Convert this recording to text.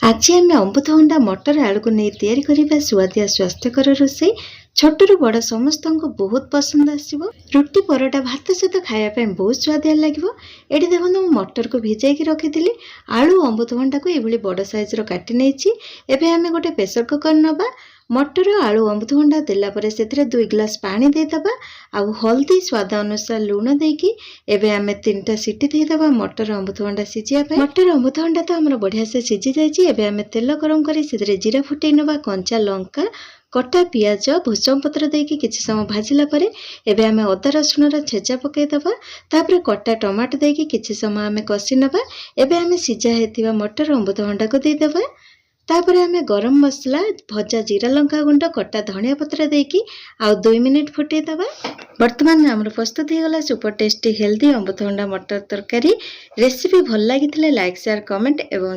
आज आम अमृतभंडा मटर आलू को नहीं तैयारी करबा सुआदिया स्वास्थ्यकर रोषे छोटू बड़ समस्त को बहुत पसंद आसो। रुटी परोटा भात सहित खायापी बहुत स्वादिया लगे। ये देखो मुझे मटर को भिजाई रखी आलू अमृतभंडा को ये बड़ साइज काटी नहीं। एवं आम गोटे प्रेसर कुकर नवा मटर आलू अमृतभंडा देलापर से 2 गिलास पानी देदबा आउ हल्दी स्वाद अनुसार लुण देकी एबे आमे 3टा सीटी देदबा मटर अमृतभंडा सिजिया पे। मटर अमृतभंडा तो हमर बढ़िया से सिजी जायछि। एबे आमे तेल गरम करी सेतरे जीरा फुटै नबा कंचा लंका कटा पियाज भुसम पत्र देकी किछि समय भाजिला परे एबे आमे अदा रसुन रा छेचा पकै दबा तापर कटा टमाटो देकी किछि समय आमे कसी नबा। एबे आमे सिजा हेतिबा मटर अमृतभंडा को दे दबा। तापर आमे गरम मसला भजा जीरा लंका गुंड कटा धनिया पत्र देकी आउ 2 मिनिट फुटे दबा। वर्तमान हमर प्रस्तुत हो गला सुपर टेस्टी हेल्दी अमृतभंडा मटर तरकारी। रेसिपी भल लागिथिले लाइक शेयर कमेंट एवं